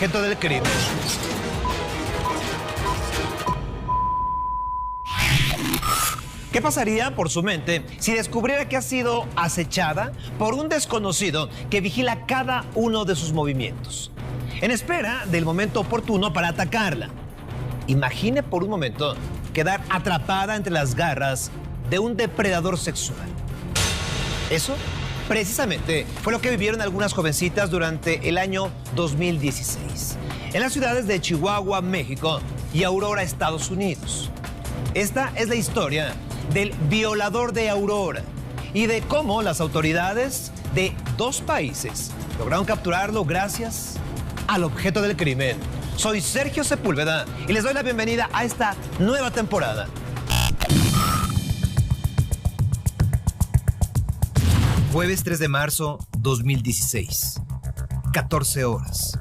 objeto del crimen. ¿Qué pasaría por su mente si descubriera que ha sido acechada por un desconocido que vigila cada uno de sus movimientos, en espera del momento oportuno para atacarla? Imagine por un momento quedar atrapada entre las garras de un depredador sexual. Eso, precisamente, fue lo que vivieron algunas jovencitas durante el año 2016, en las ciudades de Chihuahua, México, y Aurora, Estados Unidos. Esta es la historia del violador de Aurora y de cómo las autoridades de dos países lograron capturarlo gracias al objeto del crimen. Soy Sergio Sepúlveda y les doy la bienvenida a esta nueva temporada. Jueves 3 de marzo 2016, 14 horas.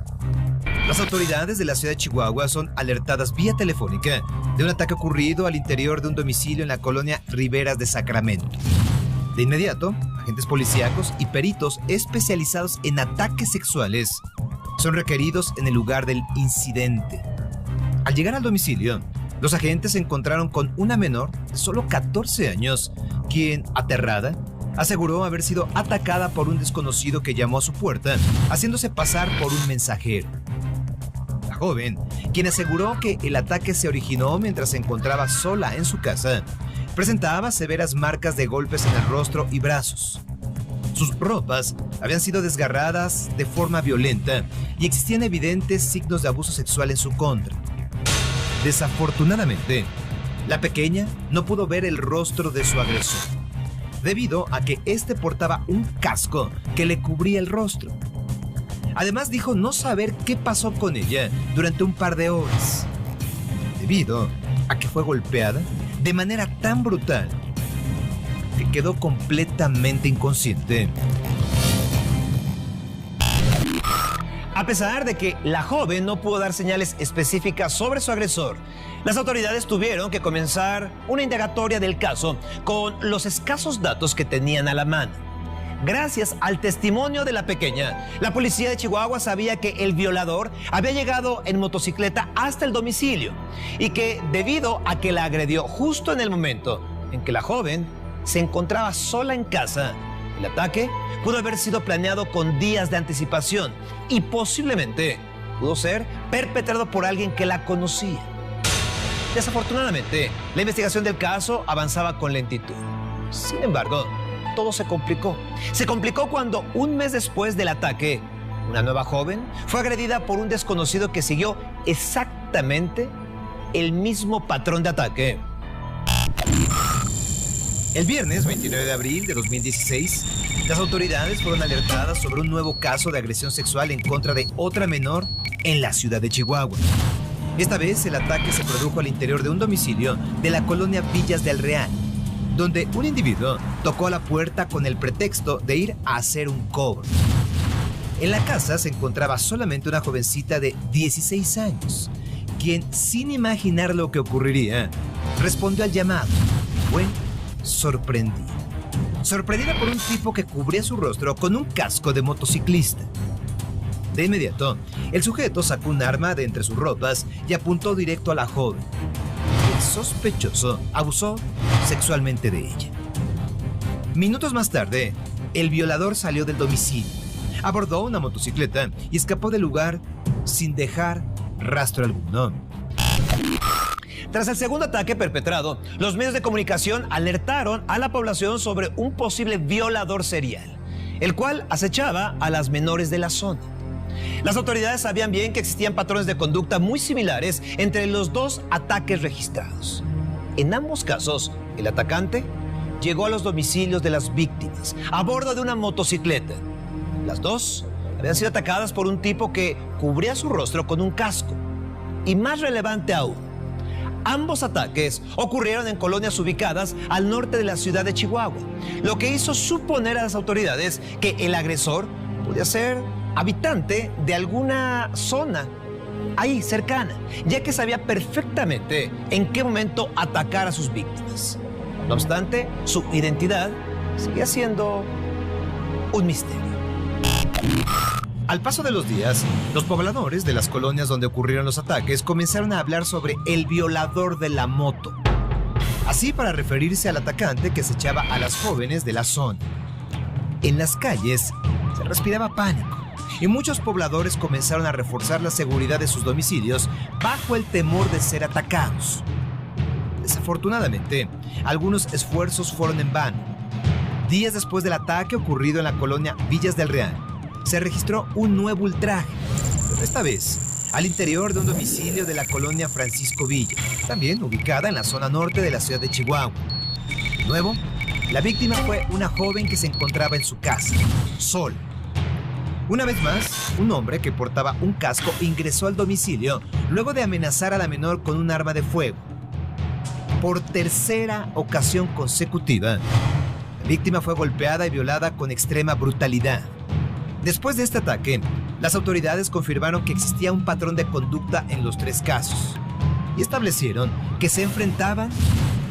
Las autoridades de la ciudad de Chihuahua son alertadas vía telefónica de un ataque ocurrido al interior de un domicilio en la colonia Riberas de Sacramento. De inmediato, agentes policíacos y peritos especializados en ataques sexuales son requeridos en el lugar del incidente. Al llegar al domicilio, los agentes se encontraron con una menor de solo 14 años, quien, aterrada, aseguró haber sido atacada por un desconocido que llamó a su puerta, haciéndose pasar por un mensajero. La joven, quien aseguró que el ataque se originó mientras se encontraba sola en su casa, presentaba severas marcas de golpes en el rostro y brazos. Sus ropas habían sido desgarradas de forma violenta y existían evidentes signos de abuso sexual en su contra. Desafortunadamente, la pequeña no pudo ver el rostro de su agresor, debido a que este portaba un casco que le cubría el rostro. Además, dijo no saber qué pasó con ella durante un par de horas, debido a que fue golpeada de manera tan brutal que quedó completamente inconsciente. A pesar de que la joven no pudo dar señales específicas sobre su agresor, las autoridades tuvieron que comenzar una indagatoria del caso con los escasos datos que tenían a la mano. Gracias al testimonio de la pequeña, la policía de Chihuahua sabía que el violador había llegado en motocicleta hasta el domicilio y que, debido a que la agredió justo en el momento en que la joven se encontraba sola en casa, el ataque pudo haber sido planeado con días de anticipación y posiblemente pudo ser perpetrado por alguien que la conocía. Desafortunadamente, la investigación del caso avanzaba con lentitud. Sin embargo, todo se complicó. Se complicó cuando, un mes después del ataque, una nueva joven fue agredida por un desconocido que siguió exactamente el mismo patrón de ataque. El viernes 29 de abril de 2016, las autoridades fueron alertadas sobre un nuevo caso de agresión sexual en contra de otra menor en la ciudad de Chihuahua. Esta vez el ataque se produjo al interior de un domicilio de la colonia Villas del Real, donde un individuo tocó a la puerta con el pretexto de ir a hacer un cobro. En la casa se encontraba solamente una jovencita de 16 años, quien, sin imaginar lo que ocurriría, respondió al llamado. Fue sorprendida. Sorprendida por un tipo que cubría su rostro con un casco de motociclista. De inmediato, el sujeto sacó un arma de entre sus ropas y apuntó directo a la joven. El sospechoso abusó sexualmente de ella. Minutos más tarde, el violador salió del domicilio, abordó una motocicleta y escapó del lugar sin dejar rastro alguno. Tras el segundo ataque perpetrado, los medios de comunicación alertaron a la población sobre un posible violador serial, el cual acechaba a las menores de la zona. Las autoridades sabían bien que existían patrones de conducta muy similares entre los dos ataques registrados. En ambos casos, el atacante llegó a los domicilios de las víctimas a bordo de una motocicleta. Las dos habían sido atacadas por un tipo que cubría su rostro con un casco. Y más relevante aún, ambos ataques ocurrieron en colonias ubicadas al norte de la ciudad de Chihuahua, lo que hizo suponer a las autoridades que el agresor podía ser habitante de alguna zona ahí cercana, ya que sabía perfectamente en qué momento atacar a sus víctimas. No obstante, su identidad seguía siendo un misterio. Al paso de los días, los pobladores de las colonias donde ocurrieron los ataques comenzaron a hablar sobre el violador de la moto. Así para referirse al atacante que acechaba a las jóvenes de la zona. En las calles se respiraba pánico y muchos pobladores comenzaron a reforzar la seguridad de sus domicilios bajo el temor de ser atacados. Desafortunadamente, algunos esfuerzos fueron en vano. Días después del ataque ocurrido en la colonia Villas del Real, se registró un nuevo ultraje, pero esta vez al interior de un domicilio de la colonia Francisco Villa, también ubicada en la zona norte de la ciudad de Chihuahua. De nuevo, la víctima fue una joven que se encontraba en su casa, sola. Una vez más, un hombre que portaba un casco ingresó al domicilio luego de amenazar a la menor con un arma de fuego. Por tercera ocasión consecutiva, la víctima fue golpeada y violada con extrema brutalidad. Después de este ataque, las autoridades confirmaron que existía un patrón de conducta en los tres casos y establecieron que se enfrentaban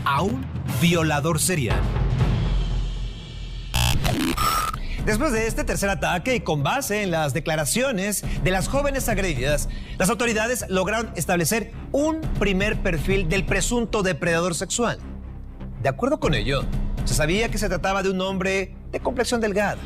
a un violador serial. Después de este tercer ataque y con base en las declaraciones de las jóvenes agredidas, las autoridades lograron establecer un primer perfil del presunto depredador sexual. De acuerdo con ello, se sabía que se trataba de un hombre de complexión delgada,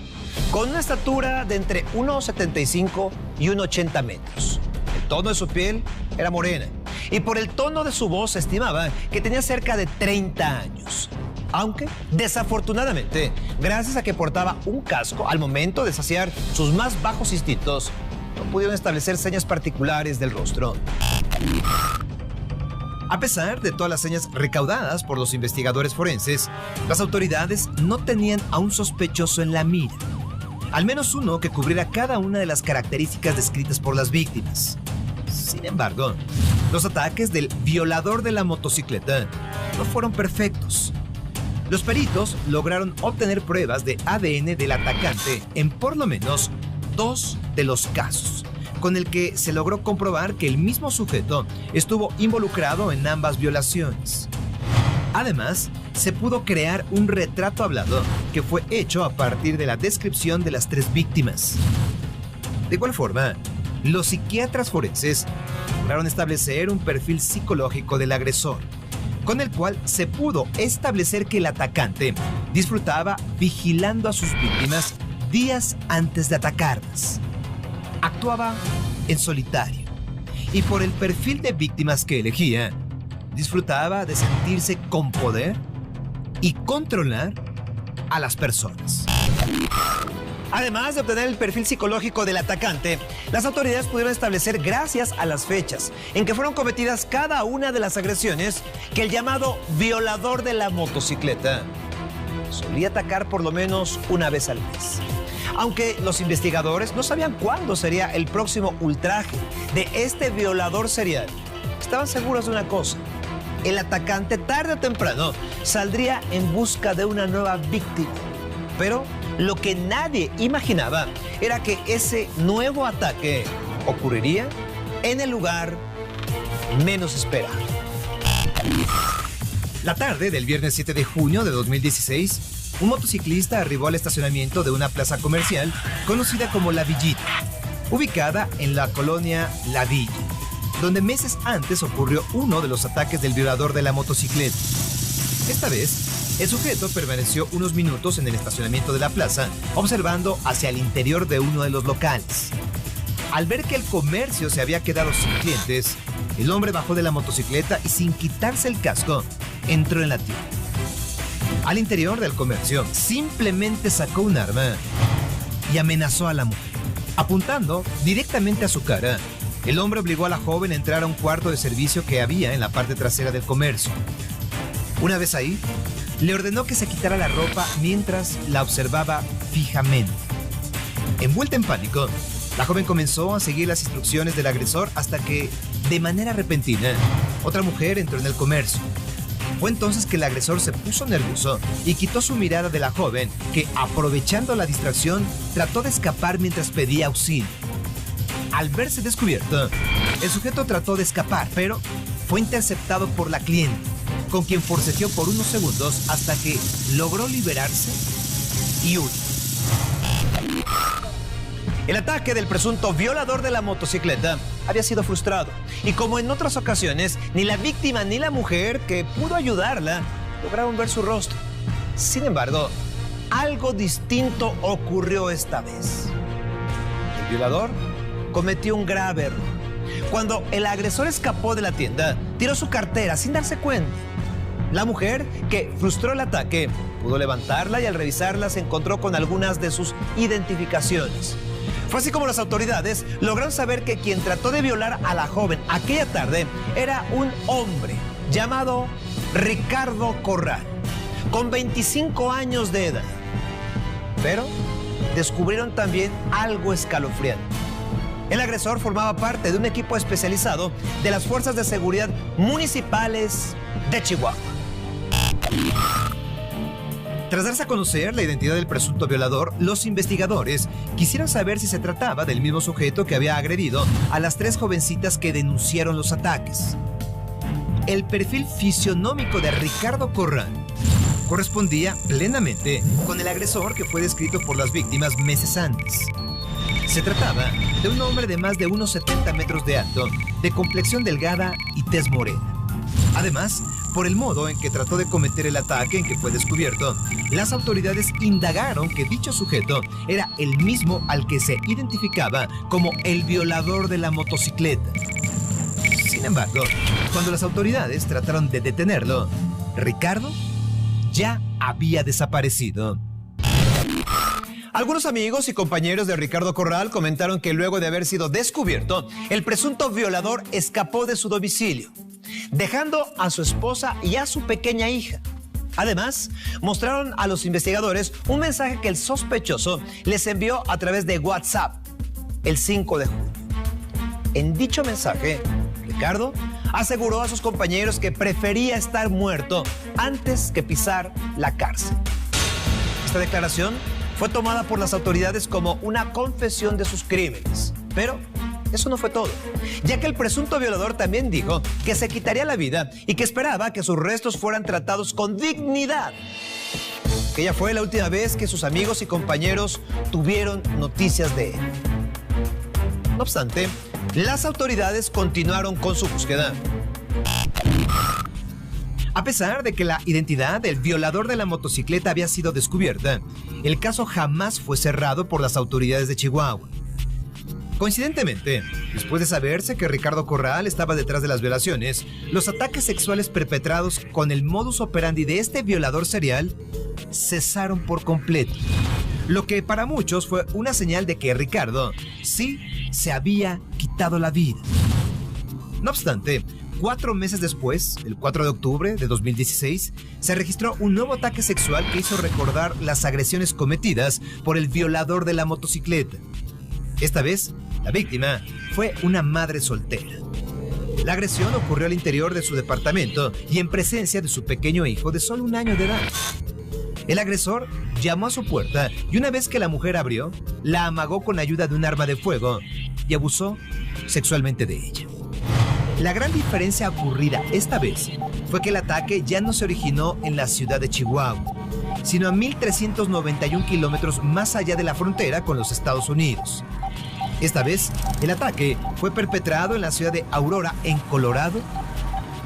con una estatura de entre 1,75 y 1,80 metros. El tono de su piel era morena y por el tono de su voz se estimaba que tenía cerca de 30 años. Aunque, desafortunadamente, gracias a que portaba un casco al momento de saciar sus más bajos instintos, no pudieron establecer señas particulares del rostro. A pesar de todas las señas recaudadas por los investigadores forenses, las autoridades no tenían a un sospechoso en la mira. Al menos uno que cubriera cada una de las características descritas por las víctimas. Sin embargo, los ataques del violador de la motocicleta no fueron perfectos. Los peritos lograron obtener pruebas de ADN del atacante en por lo menos 2 de los casos, con el que se logró comprobar que el mismo sujeto estuvo involucrado en ambas violaciones. Además, se pudo crear un retrato hablado que fue hecho a partir de la descripción de las 3 víctimas. De igual forma, los psiquiatras forenses lograron establecer un perfil psicológico del agresor, con el cual se pudo establecer que el atacante disfrutaba vigilando a sus víctimas días antes de atacarlas. Actuaba en solitario y por el perfil de víctimas que elegía, disfrutaba de sentirse con poder y controlar a las personas. Además de obtener el perfil psicológico del atacante, las autoridades pudieron establecer, gracias a las fechas en que fueron cometidas cada una de las agresiones, que el llamado violador de la motocicleta solía atacar por lo menos una vez al mes. Aunque los investigadores no sabían cuándo sería el próximo ultraje de este violador serial, estaban seguros de una cosa: el atacante tarde o temprano saldría en busca de una nueva víctima. Pero lo que nadie imaginaba era que ese nuevo ataque ocurriría en el lugar menos esperado. La tarde del viernes 7 de junio de 2016, un motociclista arribó al estacionamiento de una plaza comercial conocida como La Villita, ubicada en la colonia La Villa, donde meses antes ocurrió uno de los ataques del violador de la motocicleta. Esta vez, el sujeto permaneció unos minutos en el estacionamiento de la plaza, observando hacia el interior de uno de los locales. Al ver que el comercio se había quedado sin clientes, el hombre bajó de la motocicleta y, sin quitarse el casco, entró en la tienda. Al interior del comercio, simplemente sacó un arma y amenazó a la mujer. Apuntando directamente a su cara, el hombre obligó a la joven a entrar a un cuarto de servicio que había en la parte trasera del comercio. Una vez ahí, le ordenó que se quitara la ropa mientras la observaba fijamente. Envuelta en pánico, la joven comenzó a seguir las instrucciones del agresor hasta que, de manera repentina, otra mujer entró en el comercio. Fue entonces que el agresor se puso nervioso y quitó su mirada de la joven, que, aprovechando la distracción, trató de escapar mientras pedía auxilio. Al verse descubierto, el sujeto trató de escapar, pero fue interceptado por la cliente, con quien forcejeó por unos segundos hasta que logró liberarse y huir. El ataque del presunto violador de la motocicleta había sido frustrado. Y como en otras ocasiones, ni la víctima ni la mujer que pudo ayudarla lograron ver su rostro. Sin embargo, algo distinto ocurrió esta vez. El violador cometió un grave error. Cuando el agresor escapó de la tienda, tiró su cartera sin darse cuenta. La mujer, que frustró el ataque, pudo levantarla y al revisarla se encontró con algunas de sus identificaciones. Fue así como las autoridades lograron saber que quien trató de violar a la joven aquella tarde era un hombre llamado Ricardo Corral, con 25 años de edad. Pero descubrieron también algo escalofriante. El agresor formaba parte de un equipo especializado de las fuerzas de seguridad municipales de Chihuahua. Tras darse a conocer la identidad del presunto violador, los investigadores quisieron saber si se trataba del mismo sujeto que había agredido a las 3 jovencitas que denunciaron los ataques. El perfil fisionómico de Ricardo Corral correspondía plenamente con el agresor que fue descrito por las víctimas meses antes. Se trataba de un hombre de más de unos 70 metros de alto, de complexión delgada y tez morena. Además, por el modo en que trató de cometer el ataque en que fue descubierto, las autoridades indagaron que dicho sujeto era el mismo al que se identificaba como el violador de la motocicleta. Sin embargo, cuando las autoridades trataron de detenerlo, Ricardo ya había desaparecido. Algunos amigos y compañeros de Ricardo Corral comentaron que luego de haber sido descubierto, el presunto violador escapó de su domicilio, dejando a su esposa y a su pequeña hija. Además, mostraron a los investigadores un mensaje que el sospechoso les envió a través de WhatsApp el 5 de julio. En dicho mensaje, Ricardo aseguró a sus compañeros que prefería estar muerto antes que pisar la cárcel. Esta declaración fue tomada por las autoridades como una confesión de sus crímenes. Pero eso no fue todo, ya que el presunto violador también dijo que se quitaría la vida y que esperaba que sus restos fueran tratados con dignidad. Aquella fue la última vez que sus amigos y compañeros tuvieron noticias de él. No obstante, las autoridades continuaron con su búsqueda. A pesar de que la identidad del violador de la motocicleta había sido descubierta, el caso jamás fue cerrado por las autoridades de Chihuahua. Coincidentemente, después de saberse que Ricardo Corral estaba detrás de las violaciones, los ataques sexuales perpetrados con el modus operandi de este violador serial cesaron por completo, lo que para muchos fue una señal de que Ricardo sí se había quitado la vida. No obstante, 4 meses después, el 4 de octubre de 2016, se registró un nuevo ataque sexual que hizo recordar las agresiones cometidas por el violador de la motocicleta. Esta vez, la víctima fue una madre soltera. La agresión ocurrió al interior de su departamento y en presencia de su pequeño hijo de solo 1 año de edad. El agresor llamó a su puerta y una vez que la mujer abrió, la amagó con ayuda de un arma de fuego y abusó sexualmente de ella. La gran diferencia ocurrida esta vez fue que el ataque ya no se originó en la ciudad de Chihuahua, sino a 1,391 kilómetros más allá de la frontera con los Estados Unidos. Esta vez, el ataque fue perpetrado en la ciudad de Aurora, en Colorado,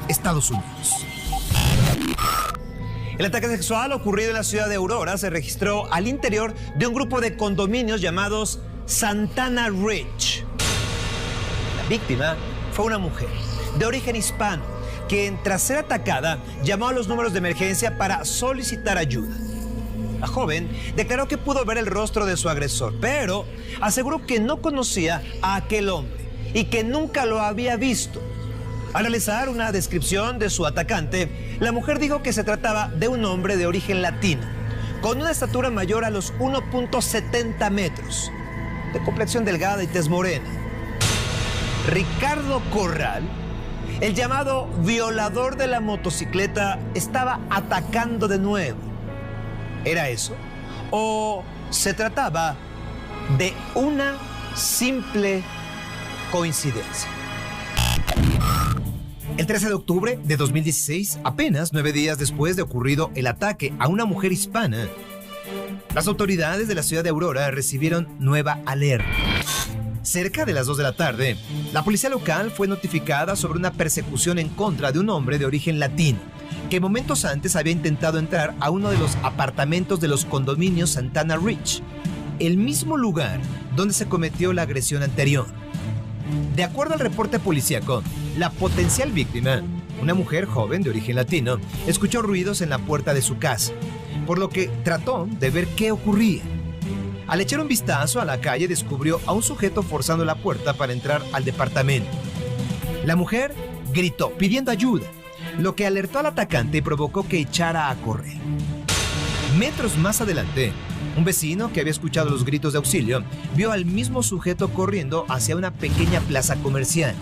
Estados Unidos. El ataque sexual ocurrido en la ciudad de Aurora se registró al interior de un grupo de condominios llamados Santana Ridge. La víctima fue una mujer de origen hispano que, tras ser atacada, llamó a los números de emergencia para solicitar ayuda. La joven declaró que pudo ver el rostro de su agresor, pero aseguró que no conocía a aquel hombre y que nunca lo había visto. Al realizar una descripción de su atacante, la mujer dijo que se trataba de un hombre de origen latino, con una estatura mayor a los 1,70 metros, de complexión delgada y tez morena. Ricardo Corral, el llamado violador de la motocicleta, estaba atacando de nuevo. ¿Era eso? ¿O se trataba de una simple coincidencia? El 13 de octubre de 2016, apenas 9 días después de ocurrido el ataque a una mujer hispana, Las autoridades de la ciudad de Aurora recibieron nueva alerta. Cerca de las 2 de la tarde, la policía local fue notificada sobre una persecución en contra de un hombre de origen latino, que momentos antes había intentado entrar a uno de los apartamentos de los condominios Santana Ridge, el mismo lugar donde se cometió la agresión anterior. De acuerdo al reporte policíaco, la potencial víctima, una mujer joven de origen latino, escuchó ruidos en la puerta de su casa, por lo que trató de ver qué ocurría. Al echar un vistazo a la calle, descubrió a un sujeto forzando la puerta para entrar al departamento. La mujer gritó pidiendo ayuda, lo que alertó al atacante y provocó que echara a correr. Metros más adelante, un vecino que había escuchado los gritos de auxilio vio al mismo sujeto corriendo hacia una pequeña plaza comercial,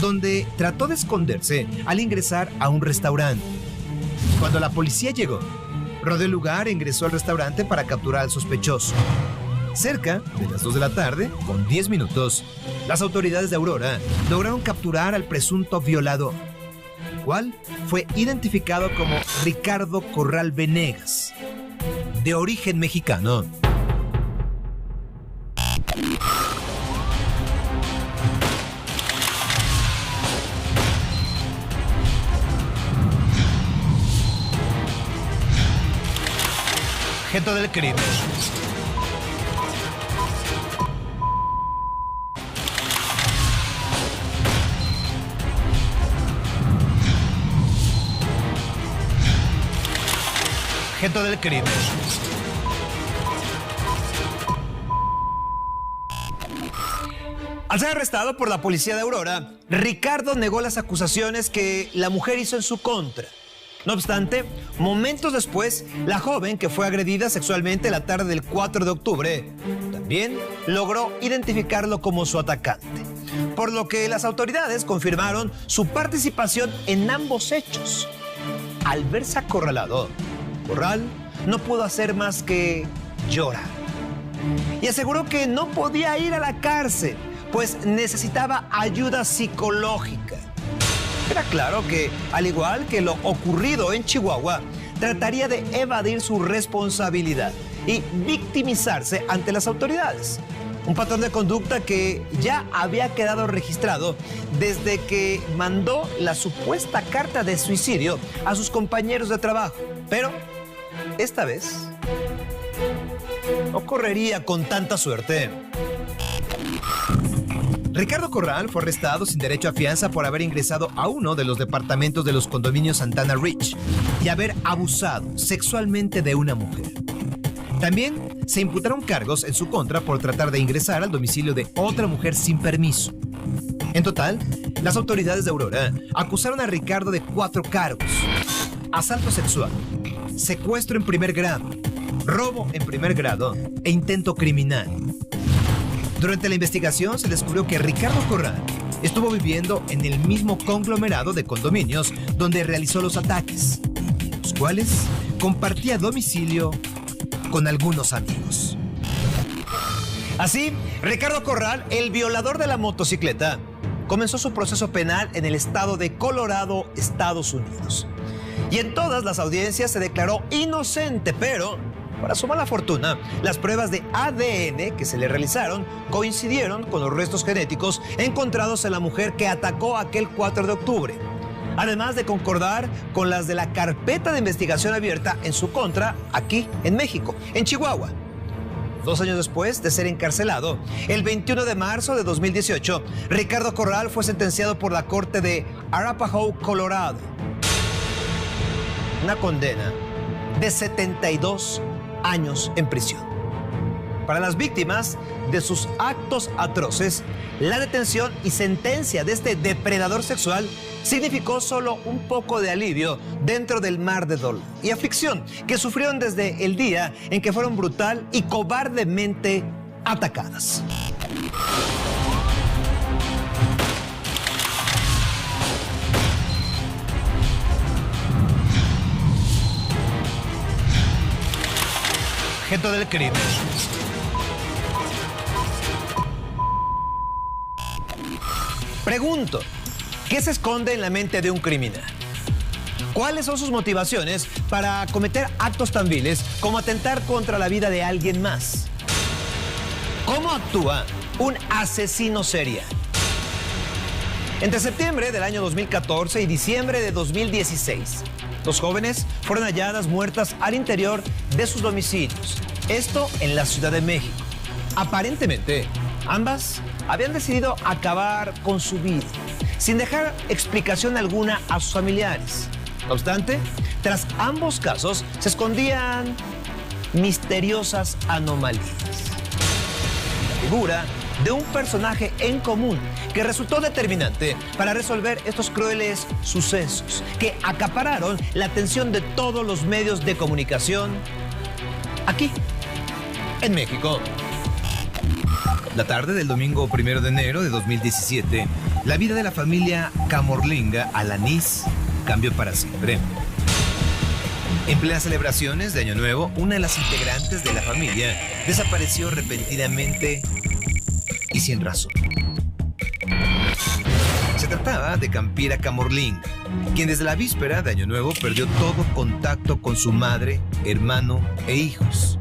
donde trató de esconderse al ingresar a un restaurante. Cuando la policía llegó, rodeó el lugar e ingresó al restaurante para capturar al sospechoso. Cerca de las 2 de la tarde, con 10 minutos, las autoridades de Aurora lograron capturar al presunto violador, cual fue identificado como Ricardo Corral Venegas, de origen mexicano. Objeto del crimen. Objeto del crimen. Al ser arrestado por la policía de Aurora, Ricardo negó las acusaciones que la mujer hizo en su contra. No obstante, momentos después, la joven que fue agredida sexualmente la tarde del 4 de octubre también logró identificarlo como su atacante, por lo que las autoridades confirmaron su participación en ambos hechos. Al verse acorralado, Corral no pudo hacer más que llorar y aseguró que no podía ir a la cárcel, pues necesitaba ayuda psicológica. Era claro que, al igual que lo ocurrido en Chihuahua, trataría de evadir su responsabilidad y victimizarse ante las autoridades. Un patrón de conducta que ya había quedado registrado desde que mandó la supuesta carta de suicidio a sus compañeros de trabajo. Pero esta vez no correría con tanta suerte. Ricardo Corral fue arrestado sin derecho a fianza por haber ingresado a uno de los departamentos de los condominios Santana Ridge y haber abusado sexualmente de una mujer. También se imputaron cargos en su contra por tratar de ingresar al domicilio de otra mujer sin permiso. En total, las autoridades de Aurora acusaron a Ricardo de 4 cargos: asalto sexual, secuestro en primer grado, robo en primer grado e intento criminal. Durante la investigación se descubrió que Ricardo Corral estuvo viviendo en el mismo conglomerado de condominios donde realizó los ataques, los cuales compartía domicilio con algunos amigos. Así, Ricardo Corral, el violador de la motocicleta, comenzó su proceso penal en el estado de Colorado, Estados Unidos. Y en todas las audiencias se declaró inocente, pero para su mala fortuna, las pruebas de ADN que se le realizaron coincidieron con los restos genéticos encontrados en la mujer que atacó aquel 4 de octubre, además de concordar con las de la carpeta de investigación abierta en su contra aquí en México, en Chihuahua. 2 años después de ser encarcelado, el 21 de marzo de 2018, Ricardo Corral fue sentenciado por la corte de Arapahoe, Colorado. Una condena de 72 años en prisión. Para las víctimas de sus actos atroces, la detención y sentencia de este depredador sexual significó solo un poco de alivio dentro del mar de dolor y aflicción que sufrieron desde el día en que fueron brutal y cobardemente atacadas. Objeto del crimen. Pregunto, ¿qué se esconde en la mente de un criminal? ¿Cuáles son sus motivaciones para cometer actos tan viles como atentar contra la vida de alguien más? ¿Cómo actúa un asesino serial? Entre septiembre del año 2014 y diciembre de 2016, dos jóvenes fueron halladas muertas al interior de sus domicilios. Esto en la Ciudad de México. Aparentemente, ambas habían decidido acabar con su vida, sin dejar explicación alguna a sus familiares. No obstante, tras ambos casos se escondían misteriosas anomalías. La figura de un personaje en común que resultó determinante para resolver estos crueles sucesos que acapararon la atención de todos los medios de comunicación aquí, en México. La tarde del domingo 1 de enero de 2017, la vida de la familia Camarlinga Alanís cambió para siempre. En plenas celebraciones de Año Nuevo, una de las integrantes de la familia desapareció repentinamente y sin razón. Se trataba de Campira Camarlinga, quien desde la víspera de Año Nuevo perdió todo contacto con su madre, hermano e hijos.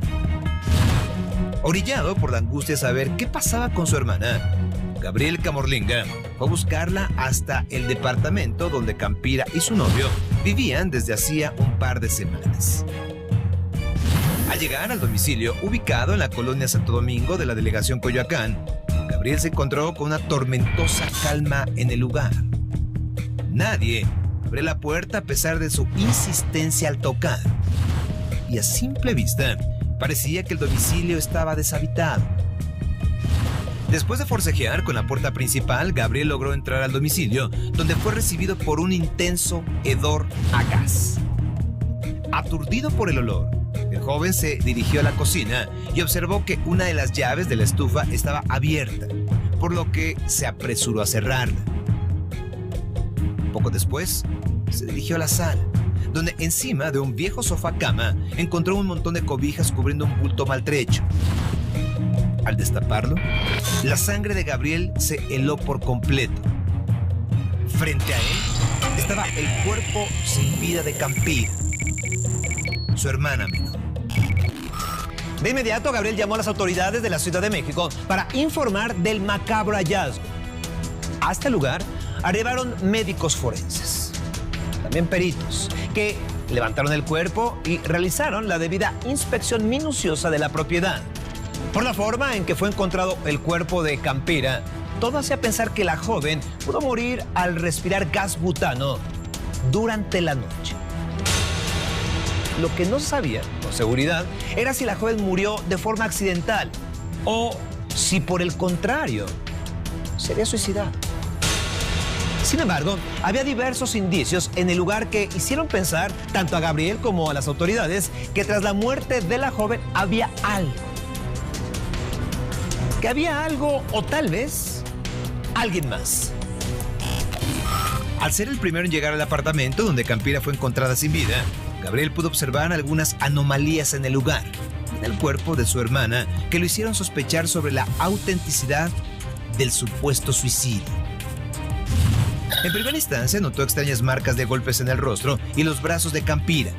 Orillado por la angustia de saber qué pasaba con su hermana, Gabriel Camarlinga fue a buscarla hasta el departamento donde Campira y su novio vivían desde hacía un par de semanas. Al llegar al domicilio ubicado en la colonia Santo Domingo de la delegación Coyoacán, Gabriel se encontró con una tormentosa calma en el lugar. Nadie abrió la puerta a pesar de su insistencia al tocar. Y a simple vista, parecía que el domicilio estaba deshabitado. Después de forcejear con la puerta principal, Gabriel logró entrar al domicilio, donde fue recibido por un intenso hedor a gas. Aturdido por el olor, el joven se dirigió a la cocina y observó que una de las llaves de la estufa estaba abierta, por lo que se apresuró a cerrarla. Poco después, se dirigió a la sala, donde encima de un viejo sofá cama encontró un montón de cobijas cubriendo un bulto maltrecho. Al destaparlo, la sangre de Gabriel se heló por completo. Frente a él estaba el cuerpo sin vida de Campira, su hermana menor. De inmediato, Gabriel llamó a las autoridades de la Ciudad de México para informar del macabro hallazgo. A este lugar arribaron médicos forenses, también peritos, que levantaron el cuerpo y realizaron la debida inspección minuciosa de la propiedad. Por la forma en que fue encontrado el cuerpo de Campira, todo hacía pensar que la joven pudo morir al respirar gas butano durante la noche. Lo que no se sabía con seguridad era si la joven murió de forma accidental o si por el contrario sería suicidada. Sin embargo, había diversos indicios en el lugar que hicieron pensar tanto a Gabriel como a las autoridades que tras la muerte de la joven había algo. Que había algo o tal vez alguien más. Al ser el primero en llegar al apartamento donde Campira fue encontrada sin vida, Gabriel pudo observar algunas anomalías en el lugar, en el cuerpo de su hermana, que lo hicieron sospechar sobre la autenticidad del supuesto suicidio. En primera instancia notó extrañas marcas de golpes en el rostro y los brazos de Campira,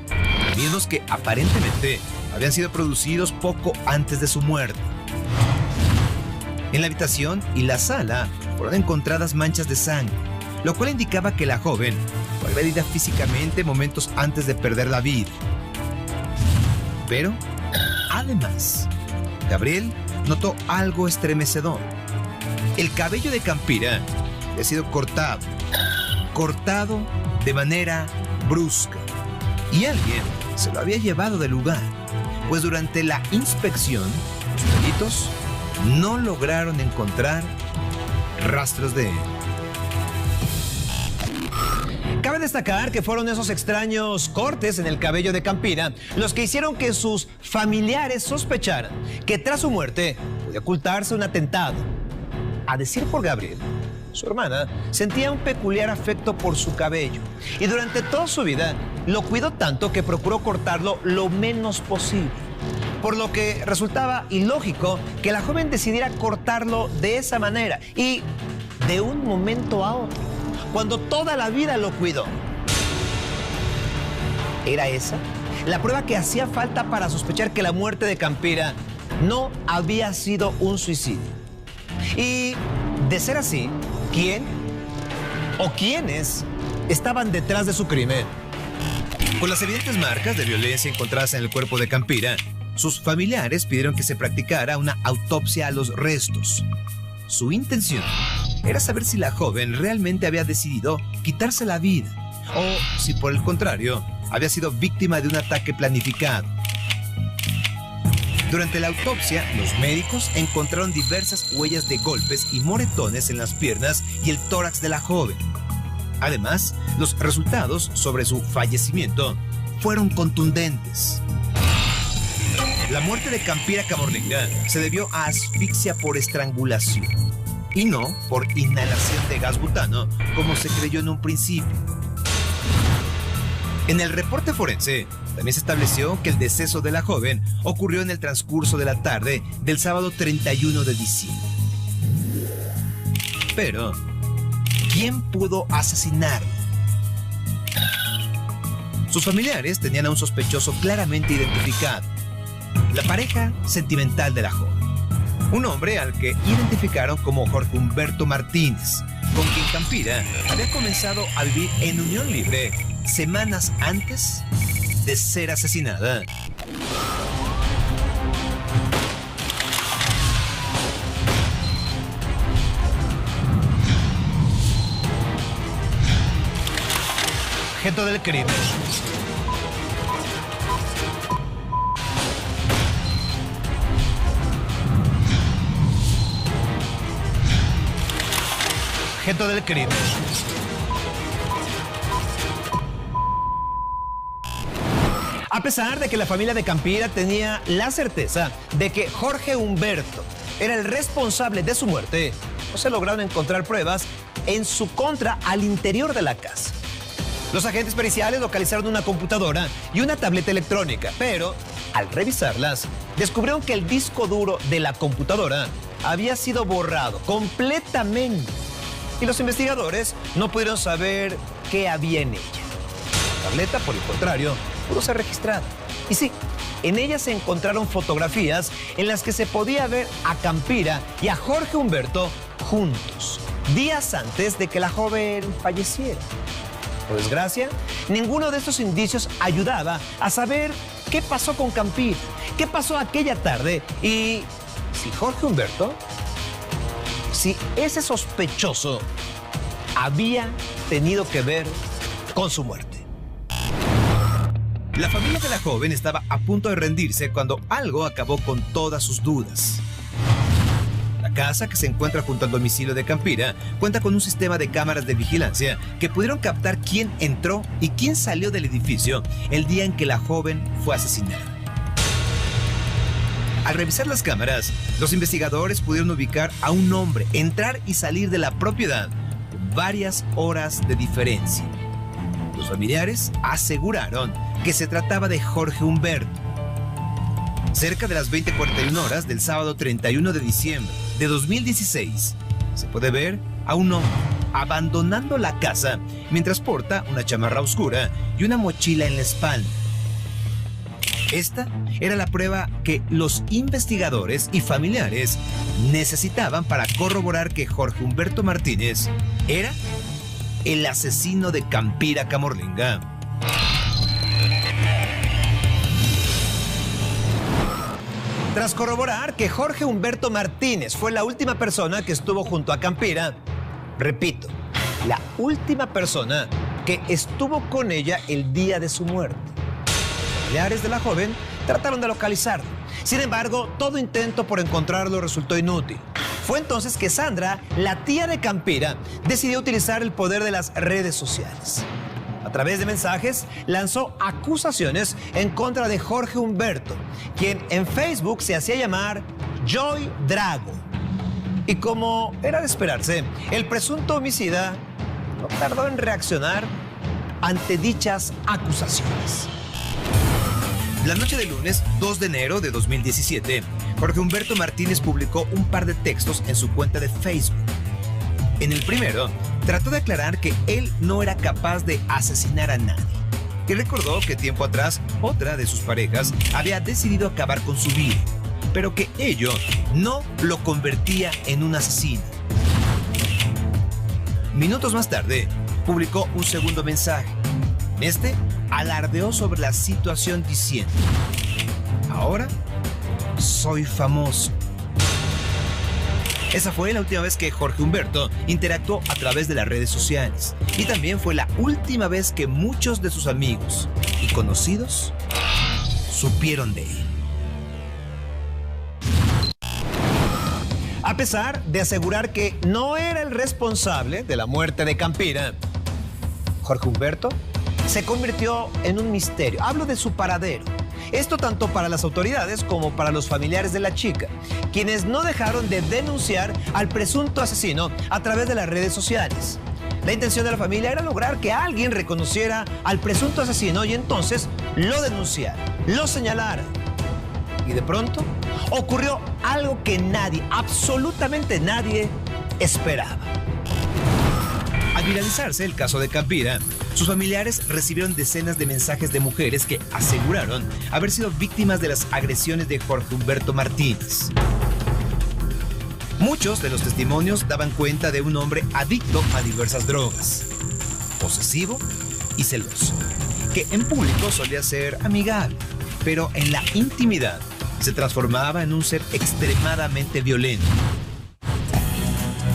mismos que aparentemente habían sido producidos poco antes de su muerte. En la habitación y la sala fueron encontradas manchas de sangre, lo cual indicaba que la joven fue agredida físicamente momentos antes de perder la vida. Pero, además, Gabriel notó algo estremecedor. El cabello de Campira había sido cortado de manera brusca, y alguien se lo había llevado del lugar, pues durante la inspección, los peritos no lograron encontrar rastros de él. Cabe destacar que fueron esos extraños cortes en el cabello de Campira los que hicieron que sus familiares sospecharan que tras su muerte podía ocultarse un atentado. A decir por Gabriel, su hermana sentía un peculiar afecto por su cabello y durante toda su vida lo cuidó tanto que procuró cortarlo lo menos posible, por lo que resultaba ilógico que la joven decidiera cortarlo de esa manera y de un momento a otro, cuando toda la vida lo cuidó. ¿Era esa la prueba que hacía falta para sospechar que la muerte de Campira no había sido un suicidio? Y, de ser así, ¿quién o quiénes estaban detrás de su crimen? Con las evidentes marcas de violencia encontradas en el cuerpo de Campira, sus familiares pidieron que se practicara una autopsia a los restos. Su intención era saber si la joven realmente había decidido quitarse la vida o si, por el contrario, había sido víctima de un ataque planificado. Durante la autopsia, los médicos encontraron diversas huellas de golpes y moretones en las piernas y el tórax de la joven. Además, los resultados sobre su fallecimiento fueron contundentes. La muerte de Campira Caborlenga se debió a asfixia por estrangulación y no por inhalación de gas butano, como se creyó en un principio. En el reporte forense, también se estableció que el deceso de la joven ocurrió en el transcurso de la tarde del sábado 31 de diciembre. Pero, ¿quién pudo asesinarla? Sus familiares tenían a un sospechoso claramente identificado: la pareja sentimental de la joven. Un hombre al que identificaron como Jorge Humberto Martínez, con quien Campira había comenzado a vivir en unión libre semanas antes de ser asesinada. Objeto del crimen. Objeto del crimen. A pesar de que la familia de Campira tenía la certeza de que Jorge Humberto era el responsable de su muerte, no se lograron encontrar pruebas en su contra al interior de la casa. Los agentes periciales localizaron una computadora y una tableta electrónica, pero al revisarlas, descubrieron que el disco duro de la computadora había sido borrado completamente y los investigadores no pudieron saber qué había en ella. La tableta, por el contrario, pudo ser registrada. Y sí, en ella se encontraron fotografías en las que se podía ver a Campira y a Jorge Humberto juntos, días antes de que la joven falleciera. Por desgracia, ninguno de estos indicios ayudaba a saber qué pasó con Campira, qué pasó aquella tarde y si Jorge Humberto, si ese sospechoso había tenido que ver con su muerte. La familia de la joven estaba a punto de rendirse cuando algo acabó con todas sus dudas. La casa, que se encuentra junto al domicilio de Campira, cuenta con un sistema de cámaras de vigilancia que pudieron captar quién entró y quién salió del edificio el día en que la joven fue asesinada. Al revisar las cámaras, los investigadores pudieron ubicar a un hombre entrar y salir de la propiedad con varias horas de diferencia. Los familiares aseguraron que se trataba de Jorge Humberto. Cerca de las 20:41 horas del sábado 31 de diciembre de 2016, se puede ver a un hombre abandonando la casa mientras porta una chamarra oscura y una mochila en la espalda. Esta era la prueba que los investigadores y familiares necesitaban para corroborar que Jorge Humberto Martínez era el asesino de Campira Caborlenga. Tras corroborar que Jorge Humberto Martínez fue la última persona que estuvo junto a Campira, repito, la última persona que estuvo con ella el día de su muerte, los familiares de la joven trataron de localizarlo. Sin embargo, todo intento por encontrarlo resultó inútil. Fue entonces que Sandra, la tía de Campira, decidió utilizar el poder de las redes sociales. A través de mensajes, lanzó acusaciones en contra de Jorge Humberto, quien en Facebook se hacía llamar Joy Drago. Y como era de esperarse, el presunto homicida no tardó en reaccionar ante dichas acusaciones. La noche del lunes 2 de enero de 2017, Jorge Humberto Martínez publicó un par de textos en su cuenta de Facebook. En el primero, trató de aclarar que él no era capaz de asesinar a nadie. y recordó que tiempo atrás otra de sus parejas había decidido acabar con su vida, pero que ello no lo convertía en un asesino. Minutos más tarde, publicó un segundo mensaje. Este alardeó sobre la situación diciendo: ahora soy famoso. Esa fue la última vez que Jorge Humberto interactuó a través de las redes sociales, y también fue la última vez que muchos de sus amigos y conocidos supieron de él. A pesar de asegurar que no era el responsable de la muerte de Campira, Jorge Humberto se convirtió en un misterio. Hablo de su paradero. Esto tanto para las autoridades como para los familiares de la chica, quienes no dejaron de denunciar al presunto asesino a través de las redes sociales. La intención de la familia era lograr que alguien reconociera al presunto asesino y entonces lo denunciara, lo señalara. Y de pronto ocurrió algo que nadie, absolutamente nadie, esperaba. Al viralizarse el caso de Campira, sus familiares recibieron decenas de mensajes de mujeres que aseguraron haber sido víctimas de las agresiones de Jorge Humberto Martínez. Muchos de los testimonios daban cuenta de un hombre adicto a diversas drogas, posesivo y celoso, que en público solía ser amigable, pero en la intimidad se transformaba en un ser extremadamente violento.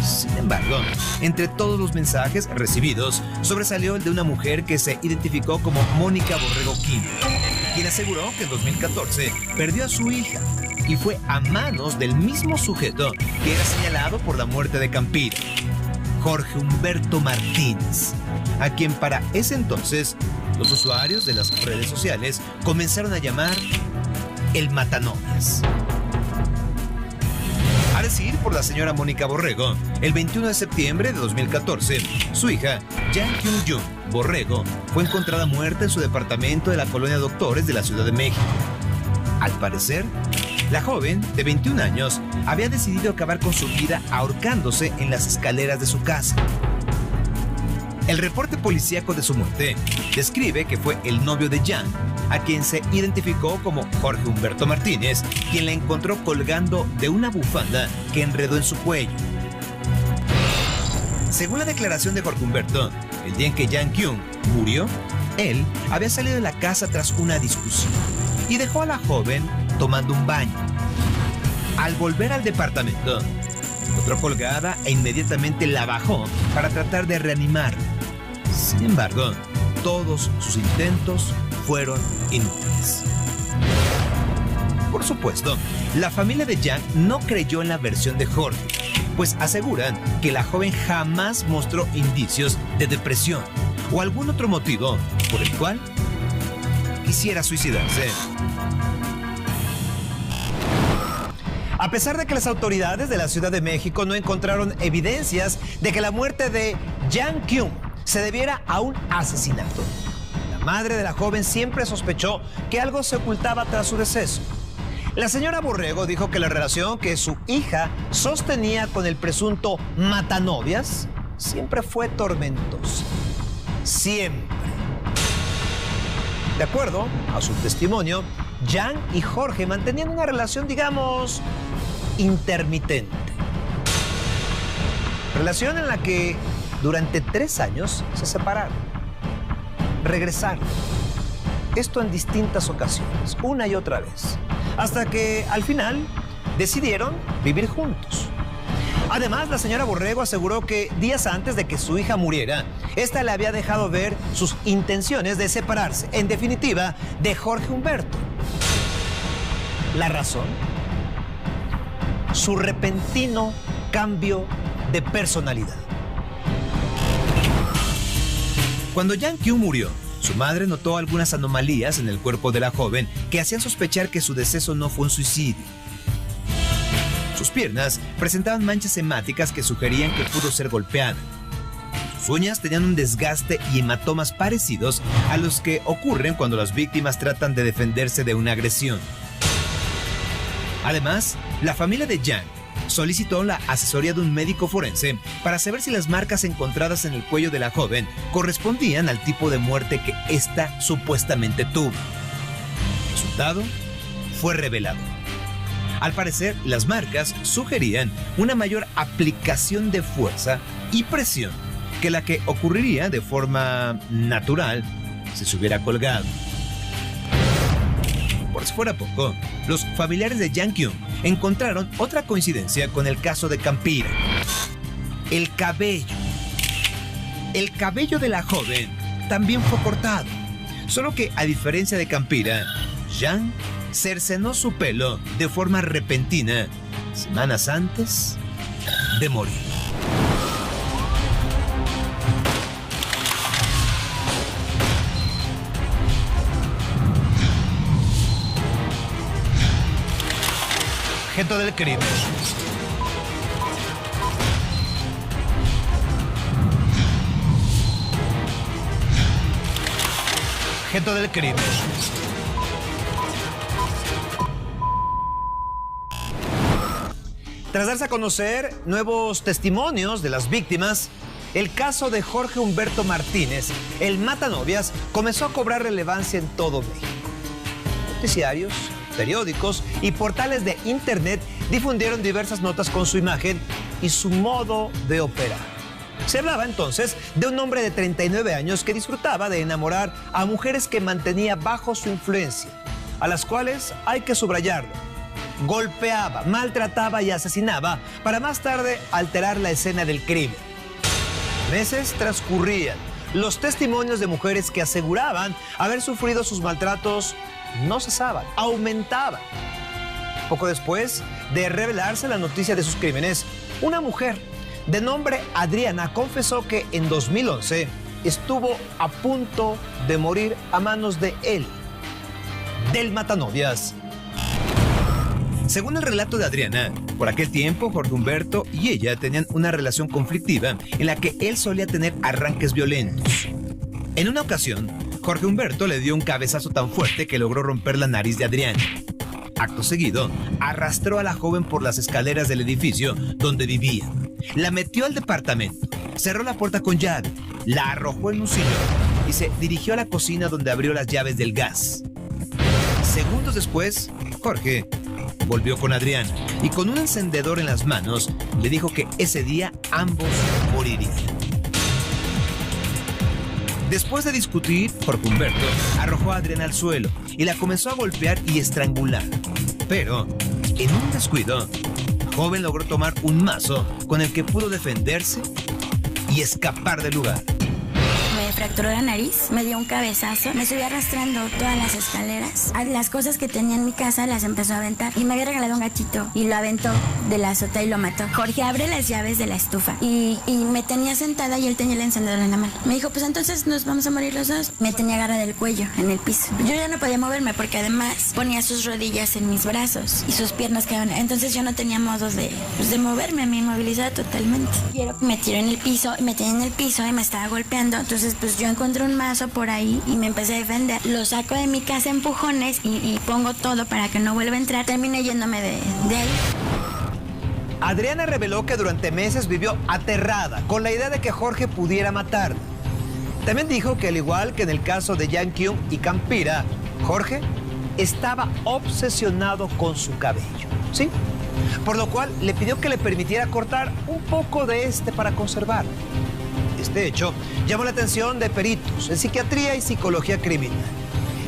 Sin embargo, entre todos los mensajes recibidos, sobresalió el de una mujer que se identificó como Mónica Borrego Quino, quien aseguró que en 2014 perdió a su hija y fue a manos del mismo sujeto que era señalado por la muerte de Campira, Jorge Humberto Martínez, a quien para ese entonces los usuarios de las redes sociales comenzaron a llamar el matanovias. A decir por la señora Mónica Borrego, el 21 de septiembre de 2014, su hija, Yang Kyung-jung Borrego, fue encontrada muerta en su departamento de la colonia Doctores de la Ciudad de México. Al parecer, la joven, de 21 años, había decidido acabar con su vida ahorcándose en las escaleras de su casa. El reporte policíaco de su muerte describe que fue el novio de Yang, a quien se identificó como Jorge Humberto Martínez, quien la encontró colgando de una bufanda que enredó en su cuello. Según la declaración de Jorge Humberto, el día en que Yang Kyung murió, él había salido de la casa tras una discusión y dejó a la joven tomando un baño. Al volver al departamento, encontró colgada e inmediatamente la bajó para tratar de reanimarla. Sin embargo, todos sus intentos fueron inútiles. Por supuesto, la familia de Yang no creyó en la versión de Jorge, pues aseguran que la joven jamás mostró indicios de depresión o algún otro motivo por el cual quisiera suicidarse. A pesar de que las autoridades de la Ciudad de México no encontraron evidencias de que la muerte de Yang Kyung se debiera a un asesinato, la madre de la joven siempre sospechó que algo se ocultaba tras su deceso. La señora Borrego dijo que la relación que su hija sostenía con el presunto matanovias siempre fue tormentosa. Siempre. De acuerdo a su testimonio, Yang y Jorge mantenían una relación, digamos, intermitente. Relación en la que durante 3 años se separaron, regresaron. Esto en distintas ocasiones, una y otra vez, hasta que al final decidieron vivir juntos. Además, la señora Borrego aseguró que días antes de que su hija muriera, esta le había dejado ver sus intenciones de separarse, en definitiva, de Jorge Humberto. ¿La razón? Su repentino cambio de personalidad. Cuando Yang Kyung murió, su madre notó algunas anomalías en el cuerpo de la joven que hacían sospechar que su deceso no fue un suicidio. Sus piernas presentaban manchas hemáticas que sugerían que pudo ser golpeada. Sus uñas tenían un desgaste y hematomas parecidos a los que ocurren cuando las víctimas tratan de defenderse de una agresión. Además, la familia de Yang solicitó la asesoría de un médico forense para saber si las marcas encontradas en el cuello de la joven correspondían al tipo de muerte que ésta supuestamente tuvo. El resultado fue revelado. Al parecer, las marcas sugerían una mayor aplicación de fuerza y presión que la que ocurriría de forma natural si se hubiera colgado. Por si fuera poco, los familiares de Jang Kyung encontraron otra coincidencia con el caso de Campira. El cabello. El cabello de la joven también fue cortado, solo que a diferencia de Campira, Jang cercenó su pelo de forma repentina semanas antes de morir. Objeto del crimen. Objeto del crimen. Tras darse a conocer nuevos testimonios de las víctimas, el caso de Jorge Humberto Martínez, el matanovias, comenzó a cobrar relevancia en todo México. Noticiarios, periódicos y portales de internet difundieron diversas notas con su imagen y su modo de operar. Se hablaba entonces de un hombre de 39 años que disfrutaba de enamorar a mujeres que mantenía bajo su influencia, a las cuales, hay que subrayarlo, golpeaba, maltrataba y asesinaba para más tarde alterar la escena del crimen. Meses transcurrían. Los testimonios de mujeres que aseguraban haber sufrido sus maltratos no cesaban, aumentaban. Poco después de revelarse la noticia de sus crímenes, una mujer de nombre Adriana confesó que en 2011 estuvo a punto de morir a manos de él, del matanovias. Según el relato de Adriana, por aquel tiempo Jorge Humberto y ella tenían una relación conflictiva en la que él solía tener arranques violentos. En una ocasión, Jorge Humberto le dio un cabezazo tan fuerte que logró romper la nariz de Adriana. Acto seguido, arrastró a la joven por las escaleras del edificio donde vivía. La metió al departamento, cerró la puerta con llave, la arrojó en un sillón y se dirigió a la cocina donde abrió las llaves del gas. Segundos después, Jorge volvió con Adriana y con un encendedor en las manos le dijo que ese día ambos morirían. Después de discutir, Jorge Humberto arrojó a Adriana al suelo y la comenzó a golpear y estrangular. Pero, en un descuido, el joven logró tomar un mazo con el que pudo defenderse y escapar del lugar. Me fracturó la nariz, me dio un cabezazo, me subí arrastrando todas las escaleras. Las cosas que tenía en mi casa las empezó a aventar y me había regalado un gatito y lo aventó de la azotea y lo mató. Jorge abre las llaves de la estufa y me tenía sentada y él tenía el encendedor en la mano. Me dijo, pues entonces nos vamos a morir los dos. Me tenía agarrada del cuello en el piso. Yo ya no podía moverme porque además ponía sus rodillas en mis brazos y sus piernas quedaban. Entonces yo no tenía modos de moverme, me inmovilizaba totalmente. Me tiró en el piso, me tenía en el piso y me estaba golpeando. Entonces pues yo encontré un mazo por ahí y me empecé a defender. Lo saco de mi casa a empujones y pongo todo para que no vuelva a entrar. Terminé yéndome de ahí. Adriana reveló que durante meses vivió aterrada con la idea de que Jorge pudiera matarla. También dijo que al igual que en el caso de Jang Kyung y Campira, Jorge estaba obsesionado con su cabello, ¿sí? Por lo cual le pidió que le permitiera cortar un poco de este para conservarlo. Este hecho llamó la atención de peritos en psiquiatría y psicología criminal,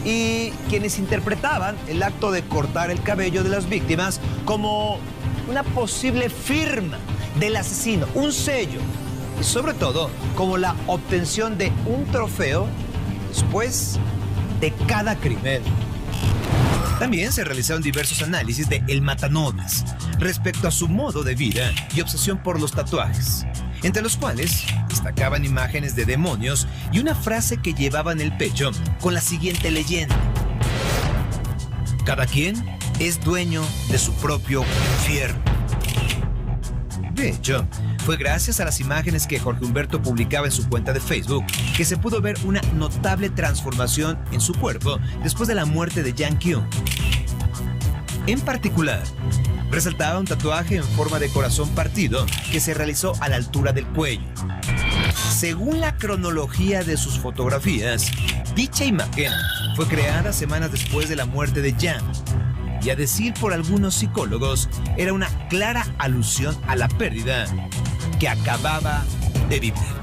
y quienes interpretaban el acto de cortar el cabello de las víctimas como una posible firma del asesino, un sello, y sobre todo como la obtención de un trofeo después de cada crimen. También se realizaron diversos análisis de El Matanovias respecto a su modo de vida y obsesión por los tatuajes, entre los cuales destacaban imágenes de demonios y una frase que llevaba en el pecho con la siguiente leyenda: cada quien es dueño de su propio infierno. De hecho, fue gracias a las imágenes que Jorge Humberto publicaba en su cuenta de Facebook que se pudo ver una notable transformación en su cuerpo después de la muerte de Jang Kyung. En particular, Resaltaba un tatuaje en forma de corazón partido que se realizó a la altura del cuello. Según la cronología de sus fotografías, dicha imagen fue creada semanas después de la muerte de Jan, y a decir por algunos psicólogos, era una clara alusión a la pérdida que acababa de vivir.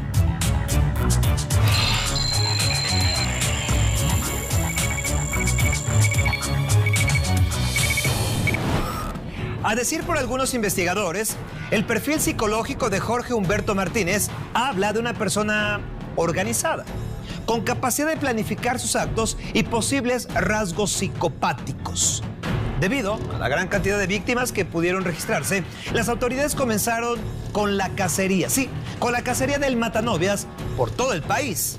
A decir por algunos investigadores, el perfil psicológico de Jorge Humberto Martínez habla de una persona organizada, con capacidad de planificar sus actos y posibles rasgos psicopáticos. Debido a la gran cantidad de víctimas que pudieron registrarse, las autoridades comenzaron con la cacería, sí, con la cacería del matanovias por todo el país.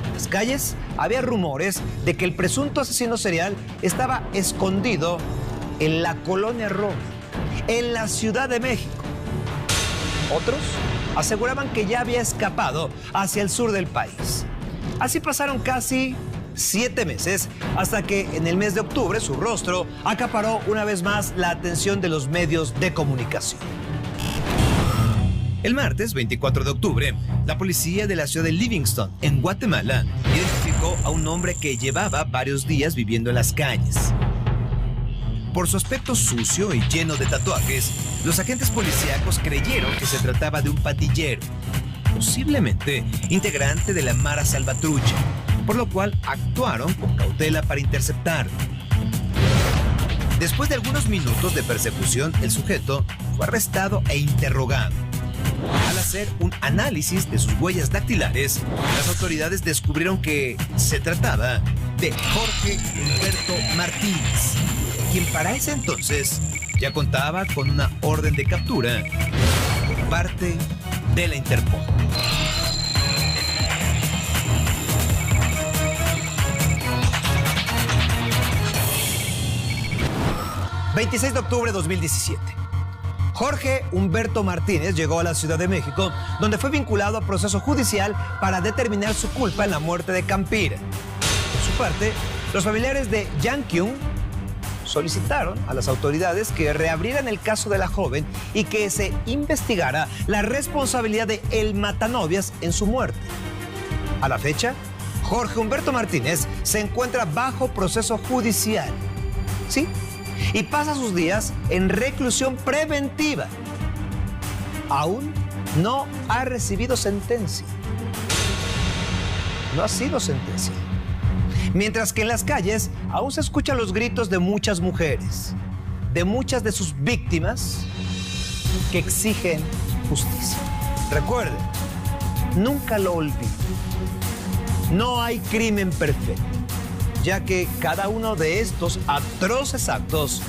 En las calles había rumores de que el presunto asesino serial estaba escondido en la colonia Roma, en la Ciudad de México. Otros aseguraban que ya había escapado hacia el sur del país. Así pasaron casi 7 meses hasta que en el mes de octubre su rostro acaparó una vez más la atención de los medios de comunicación. El martes 24 de octubre, la policía de la ciudad de Livingston, en Guatemala, identificó a un hombre que llevaba varios días viviendo en las calles. Por su aspecto sucio y lleno de tatuajes, los agentes policíacos creyeron que se trataba de un pandillero, posiblemente integrante de la Mara Salvatrucha, por lo cual actuaron con cautela para interceptarlo. Después de algunos minutos de persecución, el sujeto fue arrestado e interrogado. Al hacer un análisis de sus huellas dactilares, las autoridades descubrieron que se trataba de Jorge Humberto Martínez, quien para ese entonces ya contaba con una orden de captura por parte de la Interpol. ...26 de octubre de 2017... Jorge Humberto Martínez llegó a la Ciudad de México, donde fue vinculado a proceso judicial para determinar su culpa en la muerte de Campira. Por su parte, los familiares de Jan Kyung solicitaron a las autoridades que reabrieran el caso de la joven y que se investigara la responsabilidad de el matanovias en su muerte. A la fecha, Jorge Humberto Martínez se encuentra bajo proceso judicial. ¿Sí? Y pasa sus días en reclusión preventiva. Aún no ha recibido sentencia. No ha sido sentencia. Mientras que en las calles aún se escuchan los gritos de muchas mujeres, de muchas de sus víctimas que exigen justicia. Recuerden, nunca lo olviden. No hay crimen perfecto, ya que cada uno de estos atroces actos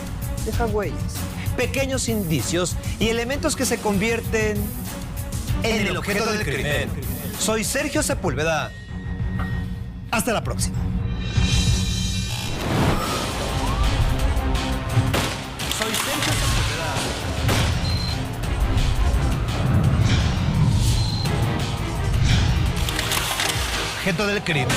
deja huellas, pequeños indicios y elementos que se convierten en el objeto del crimen. Soy Sergio Sepúlveda. Hasta la próxima. Soy Sergio Sepúlveda. Objeto del crimen.